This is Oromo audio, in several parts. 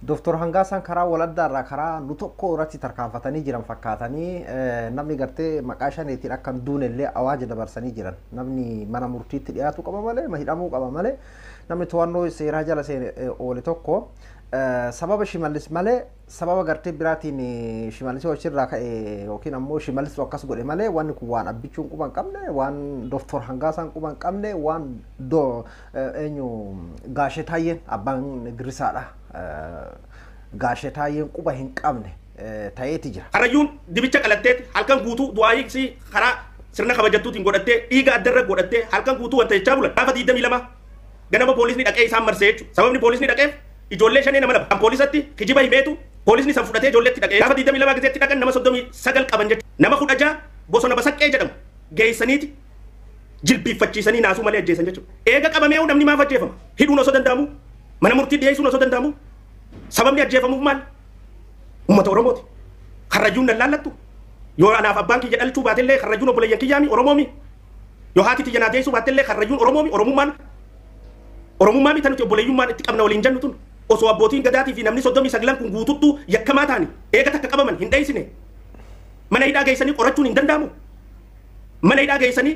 Dr. Hangaasan karaa waladdaarraa karaa nu tokko irratti tarkaanfatanii jiran fakkaatanii namni gartee maqaa shaneetiin akka hin duunellee awaaja dabarsanii jiran namni mana murtiitti dhiyaatu qaba malee hidhamuu qaba malee namni to'annoo seeraa jala oole tokko sababa shimallis malee sababa gartee biraatiin shimallis hojirraa ka'e yookiin ammoo shimallis akkas godhe malee wanni kun waan abbichuun quba hin qabne waan Dr. Hangaasan quba hin qabne waan eenyu Gaashee Taayyeen abbaan Girisaadha. Gaashee quba hin qabne ta'eeti jira. Karrayyuun dibicha qalatteeti halkan guutuu du'aayiksii karaa sirna kabajattuutiin godhattee dhiiga addarra godhattee halkan guutuu wanta jechaa bulan. Gaafa 22 ganama poolisni dhaqee isaan marsee jechuudha. Sababni poolisni dhaqeef ijoollee shanee nama lama. Kan poolisatti kijiba himeetu poolisni san fudhatee ijoolleetti dhaqee. Gaafa 22 gizeetti dhaqan nama 39 qaban jechuudha. Nama 16 bosona basaqqee jedhamu geessaniiti jilbiiffachiisanii naasuu malee ajjeesan jechuudha. Eega qabamee namni maaf ajjeefama? Hidhuun osoo danda'amu mana murtii dhiyeessuun osoo danda'amu sababni ajjeefamuuf maal? Uummata Oromooti. Karrayyuun nan laallattu. Yoo anaaf abbaan kiyya dhalchuu baatellee karrayyuun obboleeyyan kiyyaami Oromoomi. Yoo haati tiyya naa deessuu baatellee karrayyuun Oromoomi. Oromummaan tan nuti obboleeyyummaan itti qabna waliin jennu tun osoo abbootiin gadaatii fi namni 39 kun guututtuu yakkamaa ta'ani eega takka qabaman hin dheessine. Mana hidhaa geessanii qorachuun hin danda'amu. Mana hidhaa geessanii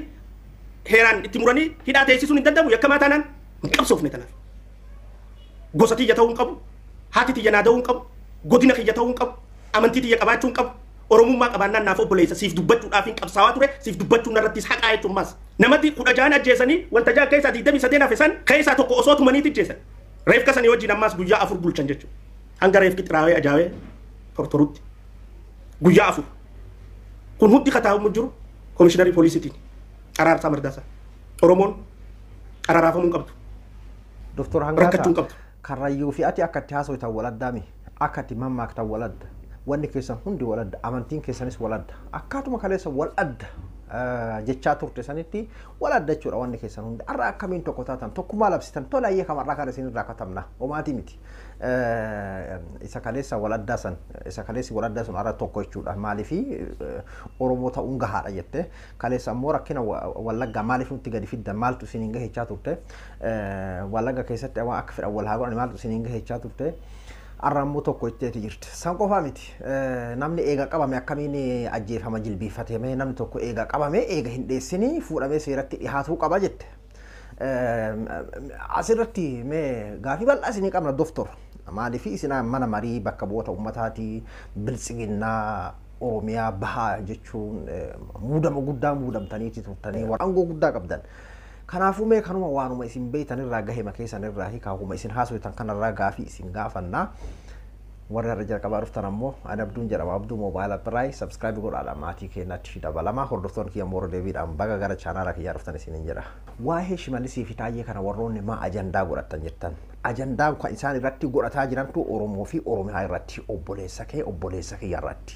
heeraan itti muranii hidhaa teessisuun hin danda'amu yakkamaa taanaan hin qabsoofne tanaaf. Gosa tiyya ta'uu hin qabu. Haati tiyya naa ta'uu hin qabu. Godina kiyya ta'uu hin qabu. Amantii tiyya qabaachuu hin qabu. Oromummaa qabaannaan naaf obboleessa siif dubbachuudhaaf hin qabsaawaa ture siif dubbachuun irrattis haqaa jechuun maas. Namatti 16 ajjeesanii wanta jaa keessaa 23 hafesan keessaa tokko osoo tumaniitti ajjeesan. Reefka sanii wajjin ammaas guyyaa 4 bulchan jechuudha. Hanga reefki xiraawee ajaa'ee tortorutti. Guyyaa 4. Kun hundi kataa'u jiru komishiinarii poolisiitiin. Araarsaa Mardaasaa. Oromoon araaraafamuu qabdu. Dr. Hangaasaa Karrayyuu fi ati akka itti haasoftan waladdaami akka itti mammaaktan waladda wanni keessan hundi waladda amantiin keessanis waladda akkaatuma kaleessa waladda jechaa turte sanitti waladda jechuudha wanni keessan hundi har'a akkamiin tokko taatan tokkummaa labsitan tola ayyee kamarraa kana isin irraa katabna homaatii miti isa kaleessa waladdaa san isa kaleessi waladdaa sun har'a tokko jechuudha maaliifi Oromoo ta'uun gahaadha jette kaleessa ammoo rakkina wallaggaa maaliif nutti gadi fiddan maaltu isin hin gahechaa turte wallagga keessatti waan akka fedhan wal haa godhan maaltu isin hin gahechaa turte arrammoo tokko itteeti jirti san qofaa miti namni eega qabame akkamiin ajjeefama jilbiiffatame namni tokko eega qabame eega hin dheessinii fuudhamee seeratti dhihaatuu qaba jette asirratti mee gaafii bal'aa isinii qabna Doftor maaliif isin mana marii bakka bu'oota ummataati biltsiginnaa Oromiyaa bahaa jechuun muudama guddaa muudamtaniiti turtanii aangoo guddaa qabdan kanaafuu mee kanuma waanuma isin beeytan irraa gahema keessan irraa hiikaahuma isin haasoftan kanarraa gaafii isin gaafannaa warra irra jalqabaa dhuftan ammoo ani Abduun jedhama Abduu Moobaayila Biraay sabskiraayib godhaadha maatii keenyatti dabalamaa hordoftoon kiyya moora deebiidhaan baga gara chaanaala kiyyaa dhuftan isinin jedha waa'ee Shimallisii fi Taayyee kana warroonni maa ajandaa godhatan jettan ajandaan kan isaan irratti godhataa jirantu Oromoo fi Oromiyaa irratti obboleessa kiyya irratti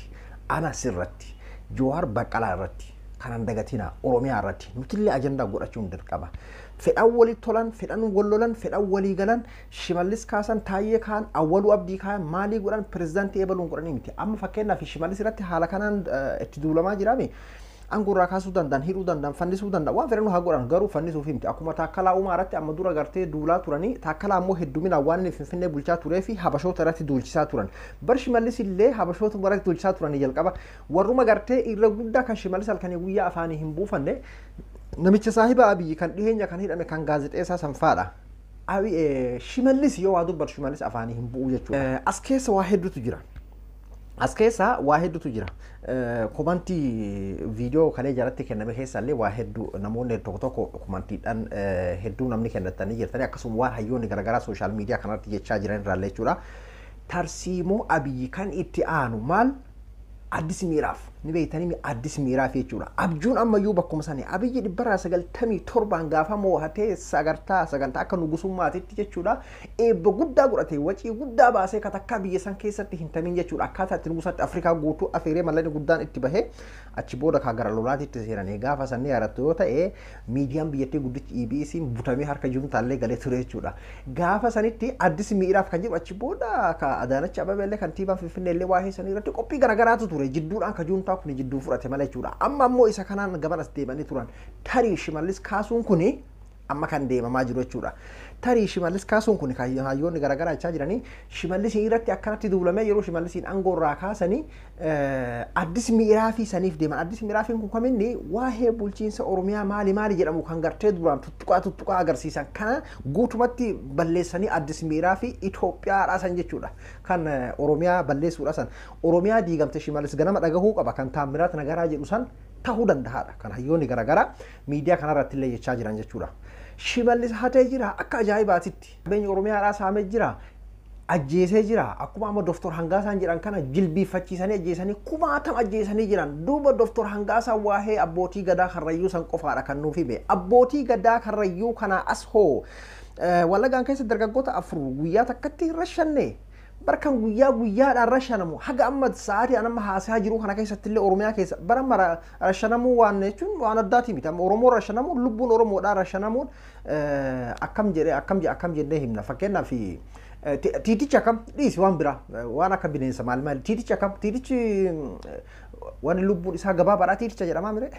ana sirratti Jawaar Baqqalaa irratti kanan dagatina Oromiyaa irratti nutillee ajandaa godhachuun dirqama fedhan walii tolan fedhan wallolan fedhan walii galan Shimallis kaasan Taayyee kaan Awwaluu Abdii kaan maalii godhan pirezidaantii eebaluun godhanii miti amma fakkeenyaaf Shimallis irratti haala kanaan itti duulamaa jiraame angurraa kaasuu danda'an hidhuu danda'an fannisuu danda'an waan fedhan haa godhan garuu fannisuuf miti akkuma Taakkalaa Uumaa irratti amma dura gartee duulaa turanii Taakkalaa ammoo hedduminaan waan inni Finfinnee bulchaa turee fi habashoota irratti duulchisaa turan bar Shimallis illee habashoota irratti duulchisaa turanii jalqaba warruma gartee irra guddaa kan Shimallis halkanii guyyaa afaanii hin buufanne namicha saahiba Abiyyi kan dhiheenya kan hidhame kan gaazexeessaa sanfaadha Shimallis yoo waa dubbatu Shimallis afaanii hin bu'u jechuudha as keessa waa hedduutu jira as keessa waa hedduutu jira komantii viidiyoo kalee jalatti kenname keessallee waa hedduu namoonni tokko tokko komantiidhaan hedduu namni kennatanii jirtanii akkasuma waan hayyoonni garaagaraa sooshaal miidiyaa kanarratti jechaa jiran irraallee jechuudha tarsiimoo Abiyyi kan itti aanu maal addis miiraaf ni beeytanii addis miiraaf jechuudha abjuun ammayyuu bakkuma sanii Abiyyi 197 gaafa moohatee sagantaa akka nugusummaatitti jechuudha eebba guddaa godhatee wacii guddaa baasee katakkaa biyya san keessatti hin tamin jechuudha akkaataa itti nugusatti Afrikaa guutuu afeeree mallatee guddaan itti bahee achi booda kaa gara lolaatitti seenanii gaafa sanni yaadattu yoo ta'e miidiyaan biyyattii guddichi EBS'n butamee harka juuntaallee galee ture jechuudha gaafa sanitti addis miiraaf kan jedhu achi booda ka Adaanach Abebeellee kantiibaan Finfinnee illee waa'ee sanii irratti qophii garaagaraatu ture jidduudhaan ka juuntaa kun jidduu fudhate malee jechuudha amma ammoo isa kanaan gabanas deemanii turan tarii Shimallis kaasuun kuni amma kan deemamaa jiru jechuudha tarii Shimallis kaasuun kun hayyoonni garaagaraa jechaa jiranii Shimallisiin irratti akkanatti duulamee yeroo Shimallisiin aangoo irraa kaasanii addis miiraafii saniif deeman. Addis miiraafiin kun kaminni waa'ee bulchiinsa Oromiyaa maali jedhamu kan gartee duraan tuttuqaa agarsiisan kana guutumatti balleessanii addis miiraafii Itoophiyaadhaa san jechuudha. Kan Oromiyaa balleessuudha san. Oromiyaa diigamte Shimallis ganama dhagahuu qaba kan Taammiraat Nagaraa jedhu san ta'uu danda'aadha. Kan hayyoonni garaagaraa miidiyaa kanarratti illee jechaa jiran jechuudha. Shimallis hatee jira akka ajaa'ibaatitti. Qabeenya Oromiyaadhaa saamee jira. Ajjeesee jira. Akkuma amma Dr. Hangaasaan jedhan kana jilbiiffachiisanii ajjeesanii kumaatama ajjeesanii jiran. Duuba Dr. Hangaasaan waa'ee abbootii gadaa Karrayyuu san qofaadha kan nuuf hime. Abbootii gadaa Karrayyuu kana as hoo Wallaggaan keessa dargaggoota afur guyyaa takkatti hin rashanne. Barkan guyyaadhaan rashanamu haga amma sa'aatii amma haasaa jiru kana keessatti illee Oromiyaa keessa bara mara rashanamu waan jechuun waan addaati miti. Oromoo rashanamu lubbuun Oromoodhaan rashanamuun akkam jennee himna. Fakkeenyaaf tiitichi akkam dhiisi waan biraa waan akka bineensa maal tiitichi akkam tiitichi waan lubbuun isaa gabaabaadhaa tiiticha jedhamaa mire.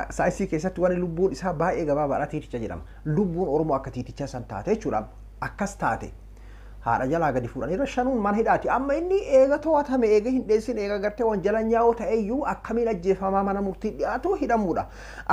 Saayinsii keessatti waan lubbuun isaa baay'ee gabaabaadhaa tiiticha jedhama. Lubbuun Oromoo akka tiiticha san taate jechuudha. Akkas taate. Haadha jalaa gadi fuudhanii rashanuun mana hidhaati. Amma inni eega to'atame eega hin dheessin eega gartee waan jala nyaa'oo ta'eyyuu akkamiin ajjeefamaa mana murtii dhiyaatu hidhamuudha.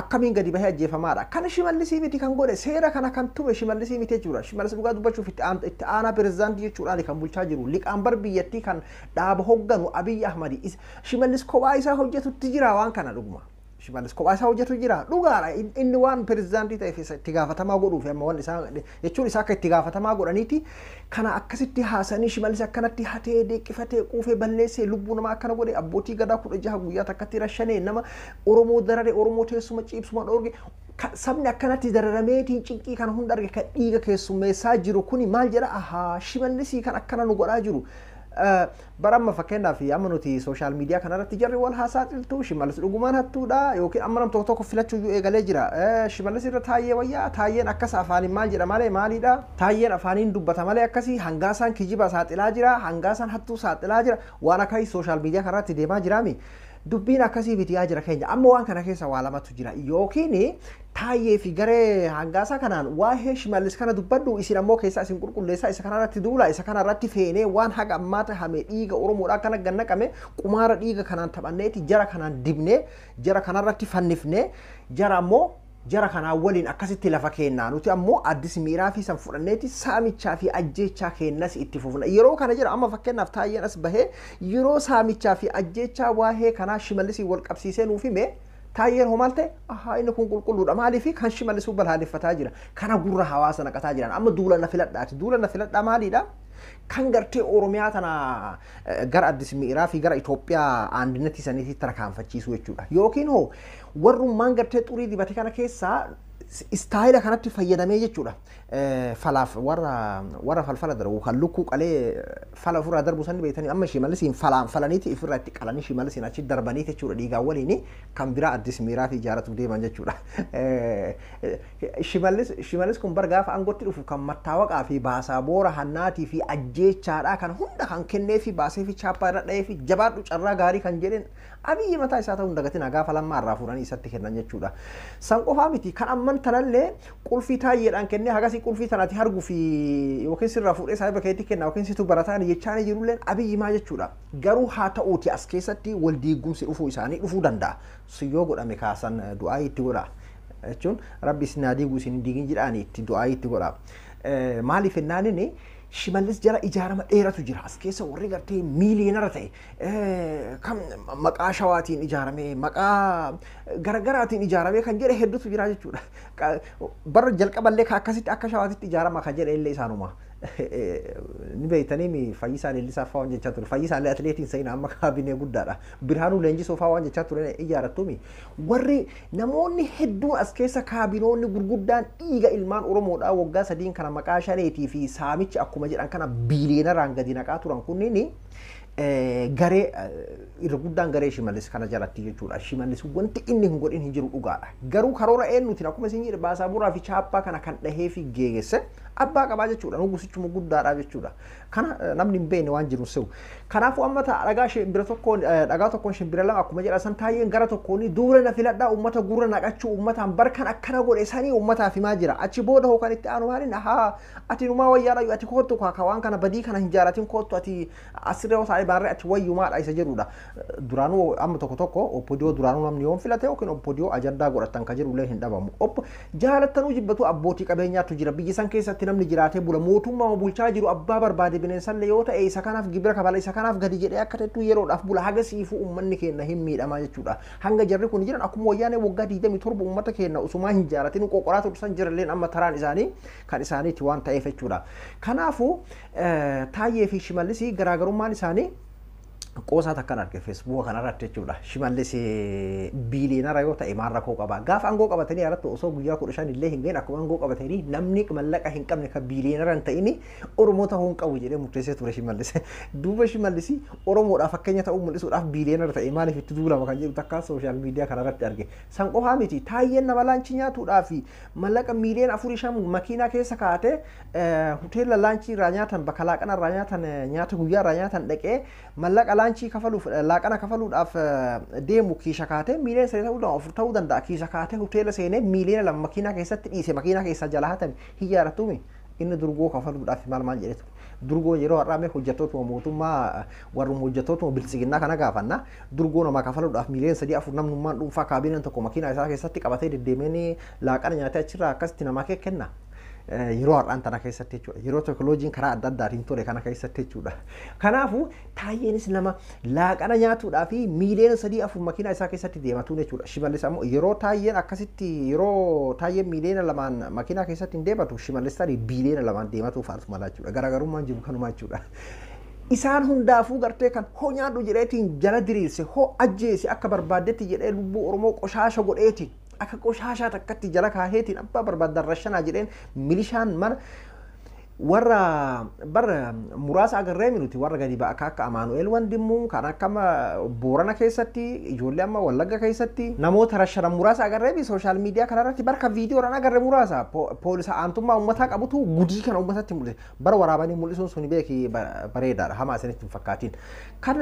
Akkamiin gadi bahee ajjeefamaadha. Kana Shimallisii miti kan godhe seera kana kan tume Shimallisii miti jechuudha. Shimallis dhugaa dubbachuuf itti aanaa pirezidaantii jechuudhaan kan bulchaa jiru. Liqaambar biyyattii kan dhaaba hogganu Abiyyi Ahmadi. Shimallis kophaa isaa hojjetutti jira waan kana dhuguma. Shimallis kophaa isaa hojjetu jira. Dhugaadha inni waan pirezidaantii ta'eef itti gaafatamaa godhuuf amma waan isaa jechuun isaa akka itti gaafatamaa godhaniiti kana akkasitti haasanii Shimallis akkanatti hatee deeqifatee quufee balleessee lubbuu namaa akkana godhe abbootii gadaa 16 guyyaa takkatti rashanee nama Oromoo darare Oromoo teessuma ciibsuma dhoorge sabni akkanatti dararameetiin cinqii kana hunda arge kan dhiiga keessummeessaa jiru kuni maal jedha ahaa Shimallisii kan akkana nu godhaa jiru. Baramma fakkeenyaaf amma nuti sooshaal miidiyaa kanarratti jarri wal haasaa xiltuu Shimallis dhugumaan hattuudha yookiin amma nam tokko filachuu eegalee jira. Shimallis irra taayee wayyaa taayeen akkas afaaniin maal jedha malee maalidha? Taayeen afaaniin dubbata malee akkasii Hangaasaan kijiba saaxilaa jira Hangaasaan hattuu saaxilaa jira waan akkasii sooshaal miidiyaa kanarratti deemaa jiraami. Dubbiin akkasii bitiyaa jira keenya amma waan kana keessa waa lamatu jira yookiin taayee fi garee Hangaasaa kanaan waa'ee Shimallis kana dubbadhu isin ammoo keessa isin qulqulleessaa isa kanarratti duula isa kanarratti feenee waan haga ammaata hame dhiiga Oromoodhaa kana gannaqame qumaara dhiiga kanaan taphanneeti jara kanaan dibnee jara kanarratti fannifnee jara ammoo jara kanaan waliin akkasitti lafa kennaa nuti ammoo addis miiraafii san fudhanneeti saamichaa fi ajjeechaa kennas itti fufna yeroo kana jira amma fakkeenyaaf taayeen as bahee yeroo saamichaa fi ajjeechaa waa'ee kanaa Shimallisii wal qabsiisee nuuf hime taayeen hoo maal ta'e ahaa inni kun qulqulluudha maaliif kan Shimallisuu balaaleffataa jira kana gurra hawaasa naqataa jiran amma duula na filadhaati duula na filadhaa maaliidha kan gartee Oromiyaa tana gara addis miiraafii gara Itoophiyaa aandinatti saniitti tarkaanfachiisuu jechuudha yookiin hoo warrummaan gartee xurii dibate kana keessaa istaayila kanatti fayyadamee jechuudha. Falaaf warra falfala darbu kan lukkuu qalee fala ofirraa darbu sanni beektanii amma Shimallisiin falaniiti ifirraa itti qalanii Shimallisiin achi darbanii jechuudha dhiigaa waliin kan biraa addis miiraafii ijaaratu deeman jechuudha. Shimallis kun bar gaafa aangootti dhufu kan mattaawaqaa fi baasaa boora hannaatii fi ajjeechaadhaa kan hunda kan kennee fi baasee fi chaappaa irra dha'ee fi jabaadhu carraa gaarii kan jedhen Abiyyi mataa isaa ta'uu hin dagatina gaafa lammaa irraa fuudhanii isatti kennan jechuudha. San qofaa miti kan amman tanallee qulfii taayyeedhaan kennee hagasii qulfii tanaati arguu fi yookiin sirraa fuudhee saahiba keetti kenna yookiin situ barataan jechaan jirulleen Abiyyi maa jechuudha. Garuu haa ta'uuti as keessatti wal diigumsi dhufuu isaanii dhufuu danda'a. Siyyoo godhame kaasan du'aa itti godha. Jechuun rabbi isin haa diiguu isin diigin jedhaanii itti du'aa itti godha. Maaliif ennaanin Shimallis jala ijaarama dheeratu jira as keessa warri gartee miiliyoonara ta'e kan maqaa shawaatiin ijaaramee maqaa garagaraatiin ijaaramee kan jedhe hedduutu jira jechuudha. Bara jalqaballee akkasitti akka shawaatitti ijaarama kan jedhe illee isaanuma. Ni beektanii Fayyisaa Leellisaa fa'aa waan jechaa ture. Fayyisaa illee atileetiin sa'ina amma kaabinee guddaadha. Birhaanuu Leenjisoo fa'aa waan jechaa ture ijaarattuumi. Warri namoonni hedduun as keessa kaabinoonni gurguddaan dhiiga ilmaan Oromoodhaa waggaa sadiin kana maqaa shaneetii fi saamichi akkuma jedhan kana biiliyoonaraan gadi naqaa turan kunniin garee irra guddaan garee Shimallis kana jalatti jechuudha. Shimallis wanti inni hin godhin hin jiru dhugaadha. Garuu karoora eenyuutiin akkuma isin jedhe baasaa buraa fi chaappaa kana kan dhahee fi geesse abbaa qabaa jechuudha. Nugusichi jechuun guddaadha jechuudha. Kana namni hin beekne waan jiru se'u. Kanaafuu amma dhagaa shimbira tokkoon dhagaa tokkoon shimbira lama akkuma jedha san taayeen gara tokkoon duura na filadhaa uummata gurra naqachuu uummataan barkan akkana godhe sanii uummataaf himaa jira. Achi booda hoo kan itti aanu maaliin haa ati numaa wayyaadha ati kootu ka waan kana badii kana hin jaalatin kootu ati asirra yoo taa'ee baarree ati wayyumaadha isa jedhudha. Duraanuu amma tokko oppodiyoo duraanuu namni yoon filate yookiin oppodiyoo ajandaa godhatan ka jedhu illee hin dhabamu. Jaalattanuu jibbatu abbootii qabeenyaatu jira biyya san keessatti namni jiraatee bula mootummaa bulchaa jiru abbaa barbaade bineensallee yoo ta'e isa kanaaf gibira kabala isa kanaaf gadi jedhee akka ta'etu yeroodhaaf bula haga siifuu uummanni keenya hin miidhamaa jechuudha. Hanga jarri kun jiran akkuma wayyaanee waggaa 27 uummata keenya usumaa hin jaalatin qoqoraa tursan jiralleen amma taraan isaanii kan isaaniiti waan ta'eef jechuudha. Kanaafuu Taayyee fi Shimallis garaagarummaan isaanii qoosaa takkan arge feesbuuka kanarratti jechuudha. Shimallis biiliyoonara yoo ta'e maal rakkoo qaba. Gaafa aangoo qabatanii irratti osoo guyyaa 15 illee hin geenye akkuma aangoo qabatanii namni mallaqa hin qabne kan biiliyoonara hin ta'ini Oromoo ta'uu hin qabu jedhee murteessee ture Shimallis. Duuba Shimallis Oromoodhaaf fakkeenya ta'uu mul'isuudhaaf biiliyoonara ta'e maaliif itti duulama kan jedhu takka sooshaal miidiyaa kanarratti arge. San qofaa miti Taayyeen nama laanchii nyaatuudhaaf mallaqa miiliyoona 4-5 makiinaa keessa kaa'atee hoteela laanchii irraa nyaatan bakka laaqana irraa nyaatan nyaata guyyaa irraa nyaatan dhaqee mallaqa laanchii kafaluuf laaqana kafaluudhaaf deemu kiisha kaatee miiliyoona 3 ta'uu danda'a kiisha kaatee hoteela seenee miiliyoona 2 makiinaa keessatti dhiise makiinaa keessaa jala hatame hiyyaaratuumi inni durgoo kafaluudhaaf maal jedhetu durgoo yeroo har'aame hojjettoota mootummaa warrum hojjettoota bilisiginnaa kana gaafanna durgoo nama kafaluudhaaf miiliyoona 3-4 namnummaan dhuunfaa kaabineen tokko makiinaa isaa keessatti qabatee deddeemee laaqana nyaatee achirraa akkasitti namaa kenna. Yeroo har'aan tana keessatti jechuudha. Yeroo teekinooloojiin karaa adda addaatiin tole kana keessatti jechuudha. Kanaafuu Taayyeenis nama laaqana nyaatuudhaa fi miiliyoona 3-4 makiinaa isaa keessatti deematu jechuudha. Shimallis ammoo yeroo Taayyeen akkasitti yeroo Taayyeen miiliyoona 2 makiinaa keessatti hin deematu Shimallis tarii biiliyoona 2 deematu fa'aatu mala jechuudha. Garaagarummaan jiru kanuma jechuudha. Isaan hundaafuu gartee kan hoo nyaadhu jedheetiin jala diriirse hoo ajjeese akka barbaaddetti jedhee lubbuu Oromoo qoshaasha godheeti. Akka qoshaashaa takkatti jala kaaheetiin abbaa barbaadan rashanaa jedheen milishaan mana warra bara muraasa agarree minuti warra gadi ba'a akka Amaanu'eel Wandimmuu kan akka Boorana keessatti ijoollee amma Wallagga keessatti namoota rashanan muraasa agarree bi sooshaal miidiyaa kanarratti barka viidiyoodhaan agarree muraasa poolisa aantummaa uummataa qabutu gudii kana uummatatti mul'ise bara waraabanii mul'isuun suni beeki bareedaadha hamaa isinitti hin fakkaatiin kan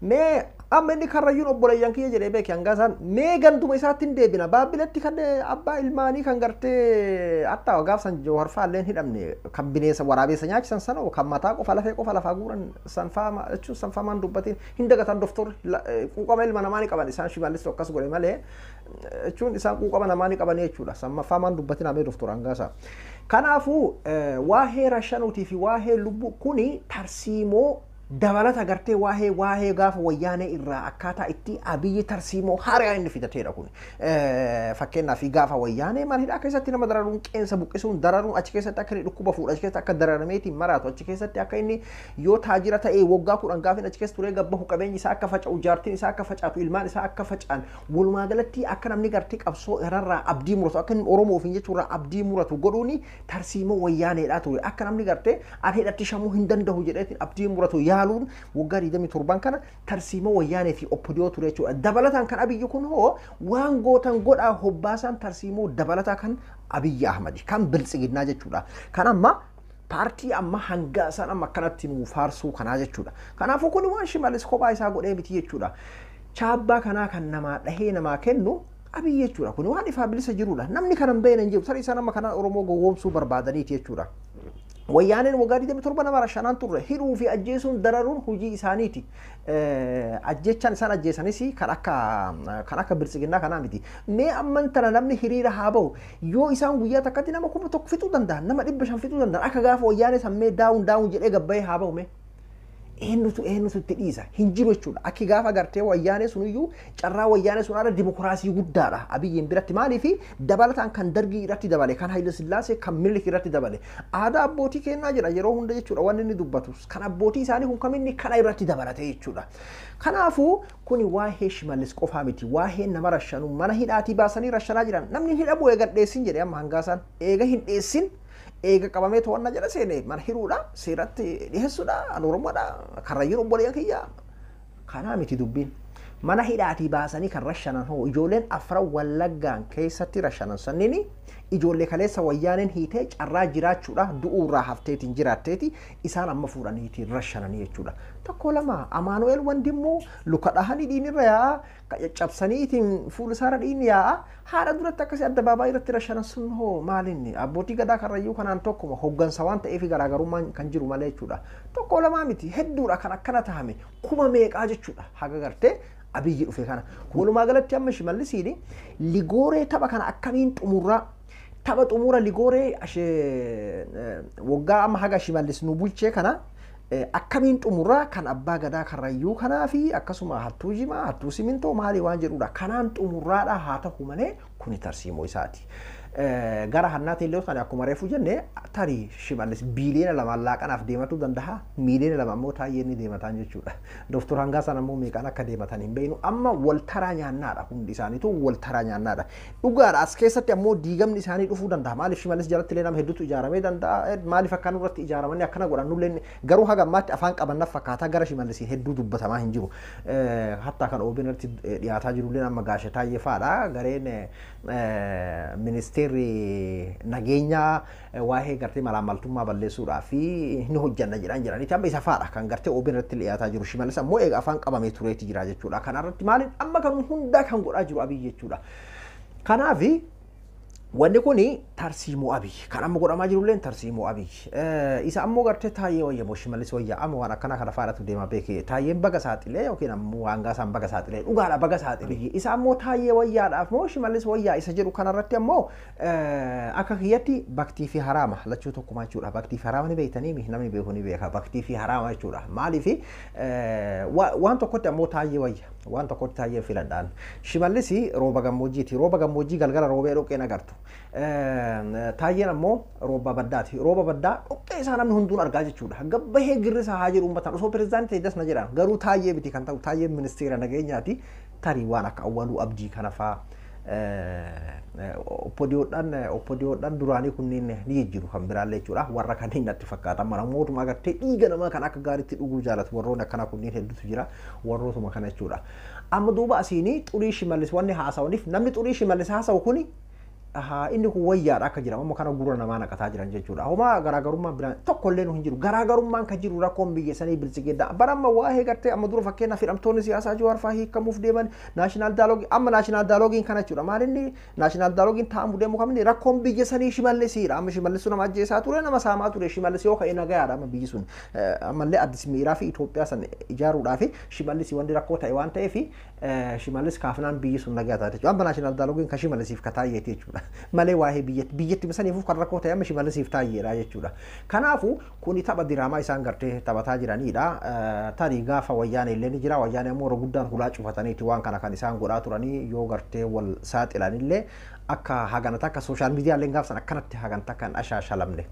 mee amma inni karrayyuun obboleeyyan kiyya jedhee beeki hangaasaan mee ganduma isaatti hin deebina baabbiletti kan abbaa ilmaanii kan gartee attaa gaafsan Jawharfaalleen hidhamne kan bineensa waraabessa nyaachisan sana kan mataa qofa lafee qofa lafaa guuran sanfaa jechuun sanfaamaan dubbatiin hin dagatan doktor quuqama ilma namaa ni qaban isaan Shimallis akkas godhe malee jechuun isaan quuqama namaa ni qaban jechuudha sanfaamaan dubbatiin amee doktor hangaasa. Kanaafuu waa'ee rashanuutii fi waa'ee lubbuu kuni tarsiimoo dabalata gartee waa'ee gaafa wayyaanee irraa akkaataa itti Abiyyi tarsiimoo haaraa inni fidateedha kun. Fakkeenyaaf gaafa wayyaanee maalidha keessatti nama dararuun qeensa buqqisuun dararuun achi keessatti akka inni dhukkuba fuudha achi keessatti akka dararameetiin maraatu achi keessatti akka inni yoo taajira ta'ee waggaa 10 gaafa achi keessa turee gabbahu qabeenyi isaa akka faca'u jaartiin isaa akka facaatu ilmaan isaa akka faca'an walumaa galatti akka namni gartee qabsoo irraa abdii muratu akka inni Oromoof jechuudha abdii muratu godhuuni tarsiimoo wayyaaneedha ture akka namni gartee ani hidhatti shamuu hin danda'u jedheetiin abdii muratu yaaluun waggaa 27 kana tarsiimoo wayyaanee fi oppodiyoo ture jechuudha. Dabalataan kan Abiyyi kun hoo waan gootan godhaa hobbaasaan tarsiimoo dabalataa kan Abiyyi Ahmad kan bilisiginnaa jechuudha. Kan amma paartii amma hangaasan amma kanatti nuu faarsuu kanaa jechuudha. Kanaafuu kun waan Shimallis kophaa isaa godhee miti jechuudha. Chaabbaa kanaa kan namaa dhahee namaa kennu Abiyyi jechuudha. Kun waan ifaa bilisa jirudha. Namni kana hin beekne hin jiru. Tarii isaan amma kana Oromoo gowwoomsuu barbaadaniiti jechuudha. Wayyaaneen waggaa 27 nama rashanaan turre hidhuu fi ajjeesuun dararuun hojii isaaniiti. Ajjechaan isaan ajjeesanis kan akka bilisiginnaa kanaa miti. Mee amman tana namni hiriira haa bahu yoo isaan guyyaa takkatti nama 1,000 fixuu danda'an nama 500 fixuu danda'an akka gaafa wayyaanee sammee daawun jedhee gabbayee haa bahu mee. Eenyutu itti dhiisa hin jiru jechuudha. Akki gaafa gartee wayyaanee suniyyuu carraa wayyaanee sun irra dimokiraasii guddaadha. Abiyyiin biratti maaliifi dabalataan kan Dargii irratti dabale kan Haayile Sillaasee kan Minilik irratti dabale. Aadaa abbootii kennaa jira yeroo hunda jechuudha waan inni dubbatu. Kan abbootii isaanii kun kaminni kana irratti dabalate jechuudha. Kanaafuu kuni waa'ee Shimallis qofaa miti. Waa'ee nama rashanu mana hidhaatii baasanii rashanaa jiran namni hidhamu eega dheessin jedhee amma hangaasaan eega hin dheessin eega qabamee to'annaa jala seene mana hiruudha seeratti dhiyeessuudha Oromoodha karrayyuun obboleeyyan kiyya kanaa miti dubbiin mana hidhaatii baasanii kan rashanan hoo ijoolleen afran Wallaggaan keessatti rashanan sanniini ijoollee kaleessa wayyaaneen hiitee carraa jiraachuudha du'uurraa hafteetiin jiraatteeti isaan amma fuudhaniitiin rashananii jechuudha. Tokko lama Amaanu'eel Wandimmoo luka dhahanii dhiinirra yaa'a cabsaniitiin fuula isaarra dhiini yaa'a haadha duratti akkasii addabaabaa irratti rashanan sun hoo maalinni abbootii gadaa karrayyuu kanaan tokkuma hoggansa waan ta'eef garaagarummaan kan jiru malee jechuudha. Tokko lamaa miti hedduudha kan akkana tahame kuma meeqaa jechuudha haga gartee Abiyyi dhufe kana. Walumaa galatti amma Shimallisiin ligooree tapha kana akkamiin xumurraa tapha xumura ligooree waggaa amma haga Shimallis nu bulchee kana akkamiin xumurraa kan abbaa gadaa karrayyuu kanaa fi akkasuma hattuu jimaa hattuu simintoo maali waan jedhudha kanaan xumurraadha haa ta'u malee kuni tarsiimoo isaati. Gara hannaatiin illee kan akkuma reefu jenne tarii Shimallis biiliyoona lamaan laaqanaaf deematuu danda'a miiliyoona lama immoo taayyeen ni deemataan jechuudha. Dooktor Hangaasan ammoo meeqaan akka deematan hin beeknu amma wal taraa nyaannaadha hundi isaaniitu wal taraa nyaannaadha. Dhugaadha as keessatti ammoo diigamni isaanii dhufuu danda'a maaliif Shimallis jalatti illee nama hedduutu ijaaramee danda'a maaliif akkan irratti ijaaramanii akkana godhan nullee garuu haga ammaatti afaan qabannaaf fakkaataa gara Shimallisiin hedduu dubbatamaa hin jiru. Hattaa kan OBN irratti dhiyaataa jirullee amma gaashee taayyee fa'aadha gareen ministeerri nageenyaa waa'ee gartee malaamaltummaa balleessuudhaa fi ni hojjanna jedhanii amma isa fa'aadha kan gartee OBN irratti dhiyaataa jiru. Shimallis ammoo eega afaan qabamee tureeti jira jechuudha. Kanarratti maaliin amma kan hundaa kan godhaa jiru Abiyyi jechuudha. Kanaafi wanni kuni tarsiimoo Abiyyi kan amma godhamaa jirullee tarsiimoo Abiyyi. Isa ammoo gartee taayyee wayya Shimallis wayya amma waan akkana kana faadhatu deema beekee taayyeen baga saaxilee yookiin ammoo Hangaasaan baga saaxilee dhugaadha baga saaxilee isa ammoo taayyee wayyaadhaaf moo Shimallis wayyaa isa jedhu kanarratti ammoo akka kiyyatti baktii fi haraama lachuu tokkuma jechuudha. Baktii fi haraama ni beektanii namni beeku ni beeka baktii fi haraama jechuudha. Maaliif waan tokkotti ammoo taayyee wayya waan tokkotti taayyee filadhaan Shimallis rooba gammoojjiiti rooba gammoojjii galgala roobee dhoqqeen agartu. Taayyeen ammoo rooba baddaati. Rooba baddaa dhoqqee isaa namni hunduun argaa jechuudha. Gabbahee girrisaa haa jedhu uummataan osoo pirezidaantii ta'e dasna jedhan garuu taayyee biti kan ta'u taayyeen ministeera nageenyaati tarii waan akka awwaluu abdii kana fa'aa oppodiyoodhaan duraanii kunniin ni jijjiiru kan biraallee jechuudha. Warra kanneen natti fakkaatan mana mootummaa agartee dhiiga namaa kan akka gaariitti dhuguu jaalatu warroonni akkana kunniin hedduutu jira warrootuma kana jechuudha. Amma duuba asiinii xurii Shimallis wanni haasawaniif namni xurii Shimallis haasawu kuni inni kun wayyaadha akka jedhamu amma kana gurra namaa naqataa jiran jechuudha. Homa garaagarummaan biraan tokkollee nu hin jiru. Garaagarummaan kan jiru rakkoon biyya sanii bilchigeedha. Bara amma waa'ee gartee amma dura fakkeenyaaf hidhamtoonni siyaasaa Jawaar fa'aa hiikamuuf deeman naashinaal daaloogii amma naashinaal daaloogiin kana jechuudha. Maalinni naashinaal daaloogiin taa'amu deemu kamni rakkoon biyya sanii Shimallisiidha. Amma Shimallis sun nama ajjeesaa ture nama saamaa ture Shimallis yoo ka'e nagayaadha amma biyyi sun. Ammallee Addis Miiraa fi Itoophiyaa san ijaaruudhaaf Shimallis wanti rakkoo ta'e waan ta'eef Shimallis kaafnaan biyyi sun nagayaa taate jechuudha. Amma naashinaal daaloogiin kan Shimallisiif kataayeeti jechuudha. Malee waa'ee biyyatti saniifuu kan rakkoo ta'e amma Shimallisiif taayyeedha jechuudha. Kanaafuu kuni tapha diraamaa isaan gartee taphataa jiranidha. Tarii gaafa wayyaanee illee ni jira. Wayyaanee ammoo yeroo guddaan hulaa cufataniiti waan kana kan isaan godhaa turanii yoo gartee wal saaxilanillee akka haganata akka sooshaal miidiyaaleen gaafsan akkanatti haganata kan ashaashalamne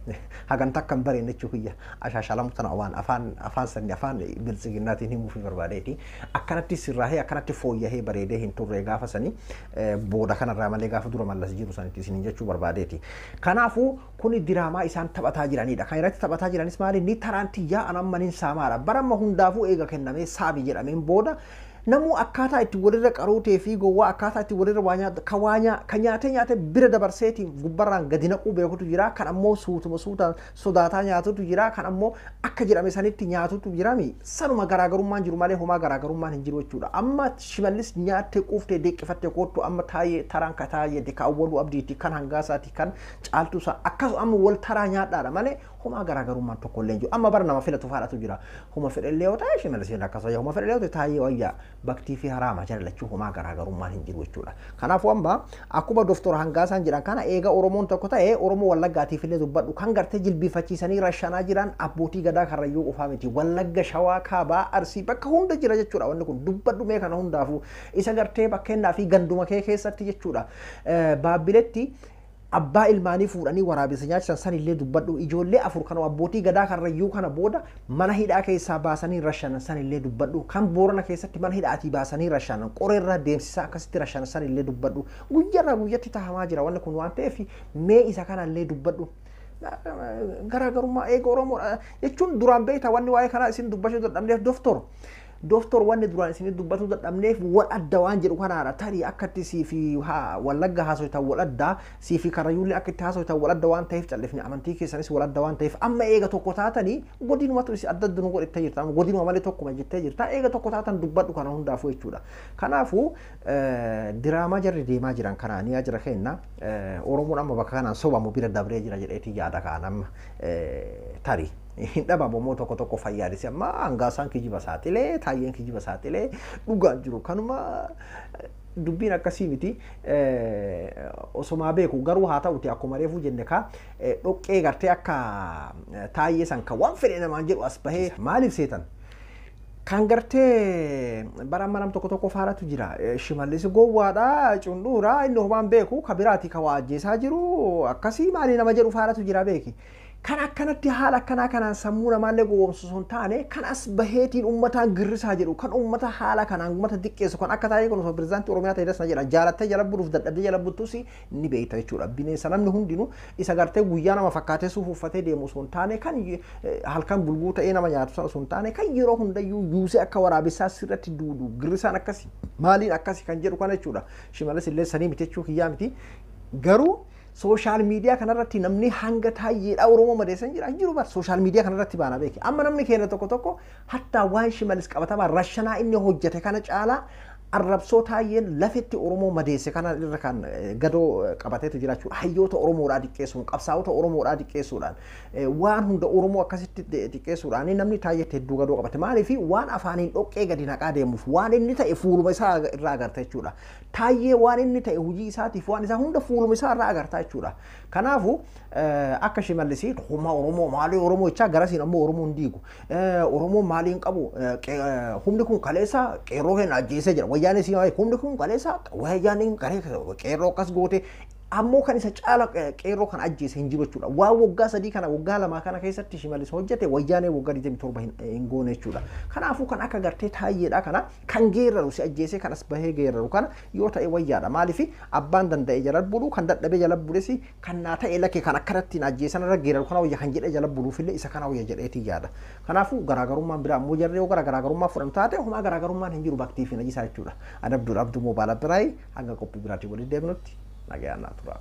haganata kan bareen jechuu kiyya ashaashalamu tana waan afaan sanni afaan bilchiginnaatiin himuuf barbaadeeti akkanatti sirraahee akkanatti fooyyahee bareedee hin turre gaafa sanii booda kanarraa malee gaafa dura mallas jiru sanitti isin jechuu barbaadeeti. Kanaafuu kuni diraamaa isaan taphataa jiranidha. Kan irratti taphataa jiranis maali ni taraantiyyaa anammanin saamaadha. Baramma hundaafuu eega kennamee saabi jedhameen booda namu akkaataa itti walirra qaruutee fi gowwaa akkaataa itti walirra waa nyaatee bira dabarseetiin gubbarraan gadi naquu beekutu jira kan ammoo suutuma sodaataa nyaatutu jira kan ammoo akka jedhame sanitti nyaatutu jirami sanuma garaagarummaan jiru malee homaa garaagarummaan hin jiru jechuudha. Amma Shimallis nyaattee quuftee deeqqifattee koottu amma taayee taraan ka taayee ka awwaluu abdiitti kan hangaasaati kan caaltuusaa akkasuma amma wal taraa nyaadhaadha malee homaa garaagarummaan tokkollee hin jiru. Amma bara nama filatu faadhatu jira. Homa fedhellee yoo ta'e Shimallisiin akkasuma homa fedhellee yoo ta'e taayee wayyaa baktii fi haraama jaalachuu homaa garaagarummaan hin jiru jechuudha. Kanaafuu amma akkuma Dooktor Hangaasaan jedhan kana eega Oromoon tokko ta'e Oromoo Wallaggaatiif illee dubbadhu kan gartee jilbiifachiisanii rashanaa jiran abbootii gadaa karrayyuu qofaa miti Wallagga Shawaa Kaabaa Arsii bakka hunda jira jechuudha. Wanni kun dubbadhu mee kana hundaafuu isa gartee bakkeenyaa fi ganduma kee keessatti jechuudha. Baabbiletti abbaa ilmaanii fuudhanii waraabessa nyaachisan san illee dubbadhu ijoollee afur kan abbootii gadaa karrayyuu kana booda mana hidhaa keessaa baasanii rashanan san illee dubbadhu kan Boorana keessatti mana hidhaatii baasanii rashanan qoreerraa deemsisaa akkasitti rashanan san illee dubbadhu guyyarraa guyyatti tahamaa jira wanni kun waan ta'eef mee isa kana illee dubbadhu. Garaagarummaa eega Oromoo jechuun duraan beektaa wanni waa'ee kanaa isin dubbachuu dadhabneef Dooktor Doktor wanni duraan isin dubbatu dadhabneef wal adda waan jedhu kanaadha. Tarii akkatti siifi wallagga haasofta wal adda siifi karayyuullee akkatti haasofta wal adda waan ta'eef callifni amantii keessanis wal adda waan ta'eef amma eega tokko taatanii godinumatu isi adda addunu godhattee jirta. Godinuma malee tokkuma jettee jirta. Eega tokko taatan dubbadhu kana hundaafuu jechuudha. Kanaafuu diraamaa jarri deemaa jiran kanaa ni ajira kenna. Oromoon amma bakka kanaan sobamu bira dabree jira jedheetii yaada kaan amma tarii. Hin dhabamu immoo tokko fayyadisi amma hangaasaan kijiba saaxilee taayyeen kijiba saaxilee dhugaan jiru kanuma dubbiin akkasii miti osoma beeku garuu haa ta'uti akkuma reefuu jenne ka dhoqqee gartee akka taayyee san kan waan fedhe namaan jedhu as bahee maaliif seetan kan gartee barammanam tokko faaratu jira shimallis gowwaadha cunduura inni homaan beeku kabiraati ka waa ajjeesaa jiru akkasii maali nama jedhu faaratu jira beeki. Kan akkanatti haala akkanaa kanaan sammuu namaallee gowwoomsu sun taane kan as baheetiin uummataan girrisaa jedhu kan uummata haala kanaan uummata diqqeessu kan akka taa'ee kun osoo pirezidaantii Oromiyaa ta'e dasna jedha jaalattee jala buruuf dadhabdee jala buttus ni beekta jechuudha. Bineensa namni hundinuu isa gartee guyyaa nama fakkaatee suuf uffatee deemu sun taane kan halkan bulguu ta'ee nama nyaatu sun taane kan yeroo hundayyuu yuusee akka waraabessaa sirratti duudu girrisaan akkasi maaliin akkasi kan jedhu kana jechuudha. Shimallis illee sanii miti jechuu kiyyaa miti garuu social media kanarratti namni hanga taayyeedha Oromoo madeessan jiru bar social media kanarratti baana beeki amma namni keenya tokko hatta waan Shimallis qabatamaa rashanaa inni hojjete kana caalaa arrabsoo taayyeen lafetti Oromoo madeesse kana irra kan gadoo qabateetu jiraachudha hayyoota Oromoodhaa diqqeessuun qabsaa'ota Oromoodhaa diqqeessuudhaan waan hunda Oromoo akkasitti diqqeessuudhaan namni taayyeetti hedduu gadoo qabate maaliif waan afaaniin dhoqqee gadi naqaa deemuuf waan inni ta'e fuuluma isaa irraa agarta jechuudha taayyee waan inni ta'e hojii isaatiif waan isaa hunda fuuluma isaa irraa agarta jechuudha kanaafu akka Shimallisiin humna Oromoo maalii Oromoo jechaa garasiin ammoo Oromoon diigu Oromoo maaliin qabu humni kun kaleessa qeerroo keenya ajjeesee jira wayyaanee si humni kun kaleessa wayyaaneen qeerroo akkas goote ammoo kan isa caala qeerroo kan ajjeese hin jiru jechuudha. Waan waggaa sadii kana waggaa lamaa kana keessatti Shimallis hojjete wayyaanee waggaa 27 hin goone jechuudha. Kanaafuu kan akka gartee taayyeedha kana kan geeraru si ajjeese kan as bahee geeraru kana yoo ta'e wayyaadha. Maaliif abbaan danda'e jala bulu kan dadhabee jala bules kan naa ta'e lakkee kan akkanatti ajjeesan irra geeraru kana wayya kan jedhe jala buluufillee isa kana wayya jedheetii yaada. Kanaafuu garaagarummaan biraa ammoo jarree yoo garaagarummaa fudhan taate homaa garaagarummaan hin jiru baktiif hin ajisaa jechuudha. Adabduu abduu moobaala biraay hanga qophii biraatii waliin deemnutti nagayaan naa tura.